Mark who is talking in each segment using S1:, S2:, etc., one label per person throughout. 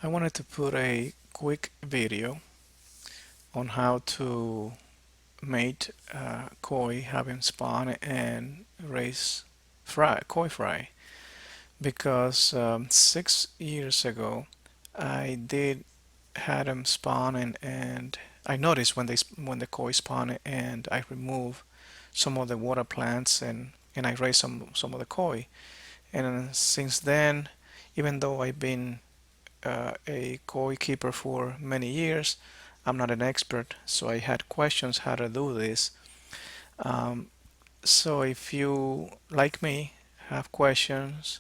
S1: I wanted to put a quick video on how to mate koi, having spawn and raise koi fry because 6 years ago I did had them spawn and I noticed when the koi spawn and I remove some of the water plants and I raise some of the koi, and since then, even though I've been a koi keeper for many years, I'm not an expert, so I had questions how to do this. Um, so if you, like me, have questions,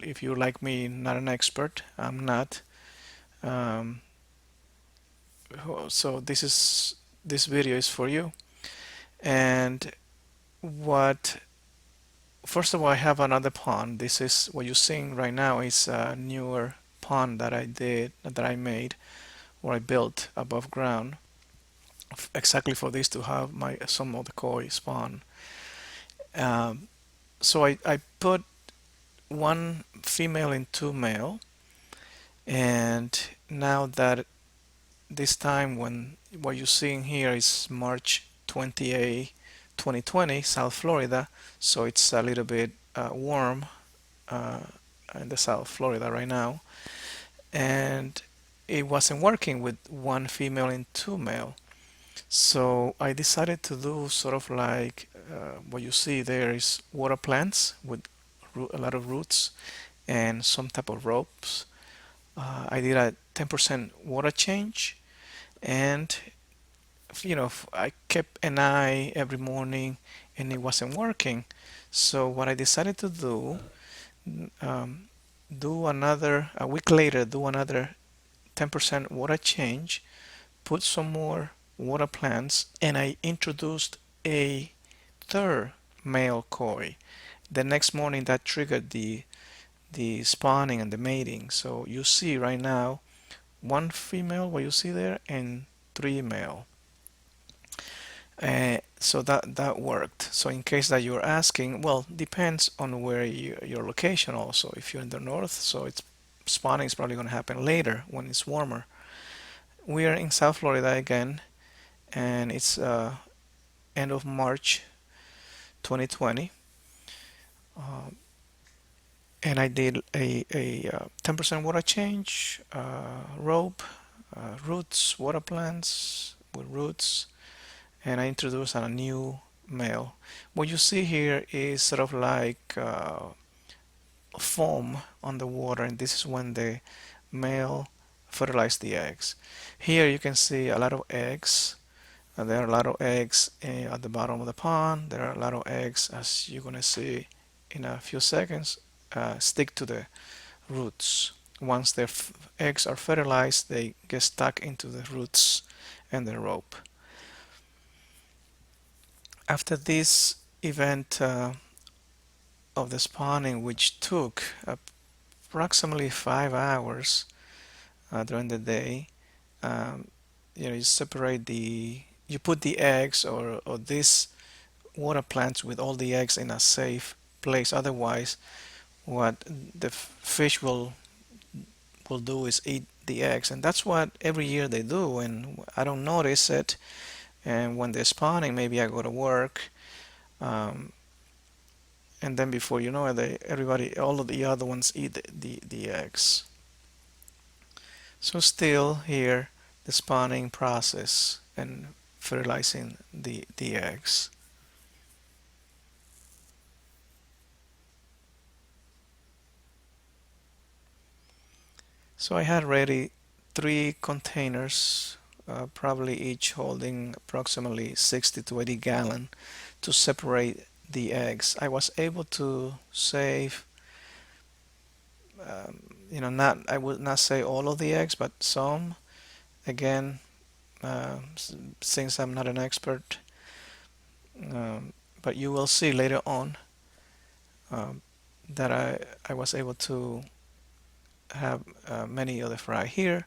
S1: if you like me, not an expert, I'm not. Um, so this video is for you. And what first of all, I have another pond. This is what you're seeing right now is a newer pond that I made or I built above ground exactly for this to have my some of the koi spawn. Um, so I put one female and two male, and now that this time when what you're seeing here is March 28, 2020, South Florida, so it's a little bit warm uh, in the South Florida right now, and it wasn't working with one female and two male. So I decided to do sort of like what you see there is water plants with a lot of roots and some type of ropes. I did a 10% water change, and I kept an eye every morning, and it wasn't working. So what I decided to do, um, do another a week later, do another 10% water change, put some more water plants, and I introduced a third male koi. The next morning, that triggered the spawning and the mating. So you see right now one female, what you see there, and three male. So that worked. So in case that you're asking, well, depends on where your location also. If you're in the north, so it's spawning is probably going to happen later when it's warmer. We are in South Florida again, and it's end of March 2020. Um, and I did a 10% water change, rope, roots, water plants with roots, and I introduced a new male. What you see here is sort of like foam on the water, and this is when the male fertilized the eggs. Here you can see a lot of eggs. There are a lot of eggs at the bottom of the pond. There are a lot of eggs, as you're going to see in a few seconds, stick to the roots. Once their eggs are fertilized, they get stuck into the roots and the rope. After this event of the spawning, which took approximately 5 hours during the day, um, you separate you put the eggs or this water plants with all the eggs in a safe place. Otherwise, what the fish will do is eat the eggs, and that's what every year they do. And I don't notice it. And when they're spawning, maybe I go to work, um, and then before you know it, all of the other ones eat the eggs. So still here, the spawning process and fertilizing the eggs. So I had ready 3 containers, probably each holding approximately 60 to 80 gallon to separate the eggs. I was able to save, not I would not say all of the eggs, but some. Again, since I'm not an expert, but you will see later on um, that I was able to have many other fry here.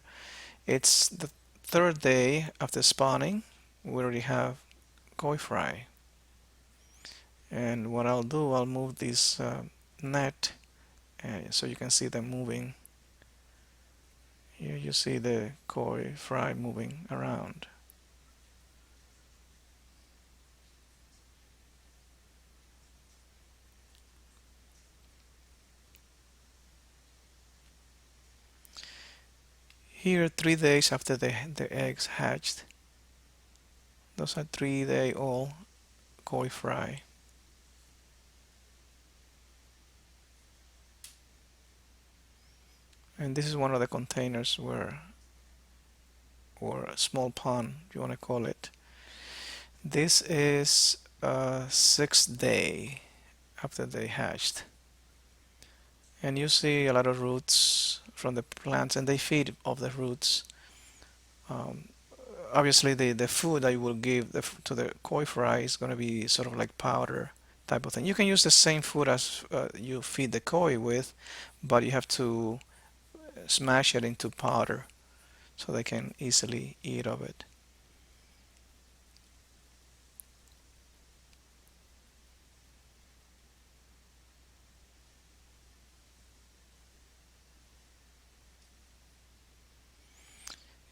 S1: It's the third day after spawning. We already have koi fry. And what I'll do, I'll move this net so you can see them moving. Here you see the koi fry moving around. Here, 3 days after the eggs hatched. Those are 3-day old koi fry. And this is one of the containers where, or a small pond, if you want to call it. This is 6th day after they hatched. And you see a lot of roots from the plants, and they feed off the roots. Um, Obviously, the food that you will give to the koi fry is going to be sort of like powder type of thing. You can use the same food as you feed the koi with, but you have to smash it into powder so they can easily eat of it.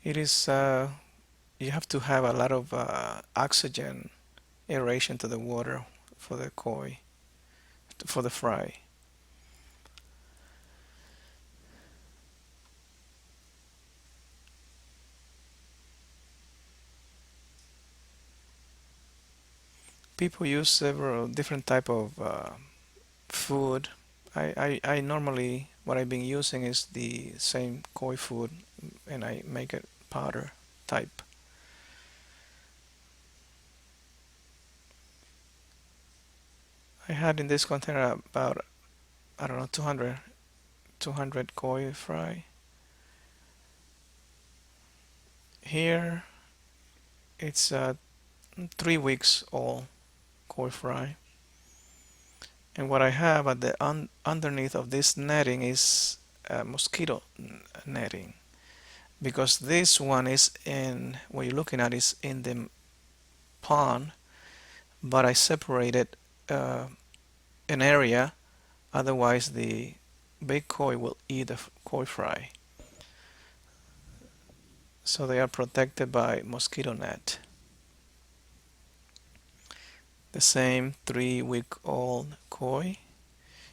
S1: It is you have to have a lot of oxygen aeration to the water for the koi, for the fry. People use several different type of food. I normally what I've been using is the same koi food, and I make it powder type. I had in this container about, I don't know, 200 koi fry. Here it's 3 weeks old koi fry. And what I have at the underneath of this netting is mosquito netting, because this one is in, what you're looking at is in the pond, but I separated uh, an area, otherwise the big koi will eat the koi fry. So they are protected by mosquito net. The same 3-week-old koi.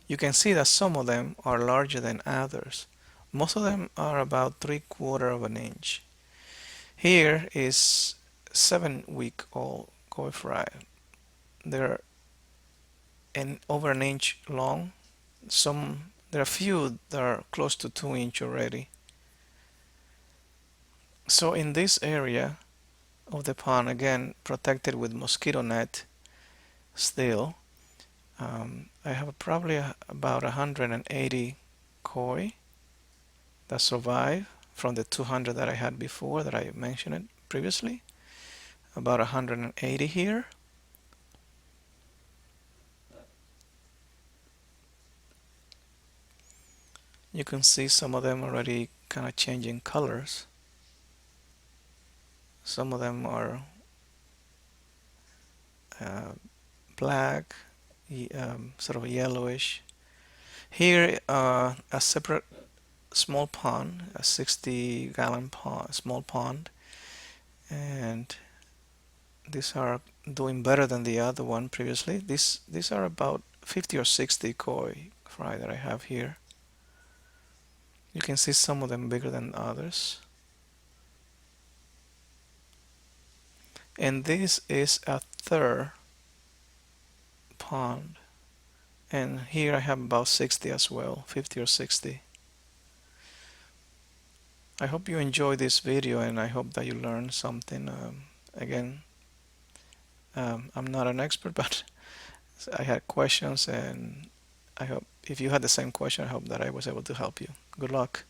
S1: You can see that some of them are larger than others. Most of them are about 3/4 of an inch. Here is 7-week-old koi fry. They're over an inch long. There are a few that are close to 2 inch already. So in this area of the pond, again protected with mosquito net, still, I have probably about 180 koi that survive from the 200 that I had before, that I mentioned it previously. About 180 here. You can see some of them already kind of changing colors. Some of them are uh, black, sort of yellowish. Here, a separate small pond, a 60-gallon pond, small pond, and these are doing better than the other one previously. These are about 50 or 60 koi fry that I have here. You can see some of them bigger than others. And this is a third pond. And here I have about 60 as well, 50 or 60. I hope you enjoyed this video, and I hope that you learned something. Again, I'm not an expert, but I had questions, and I hope if you had the same question, I hope that I was able to help you. Good luck.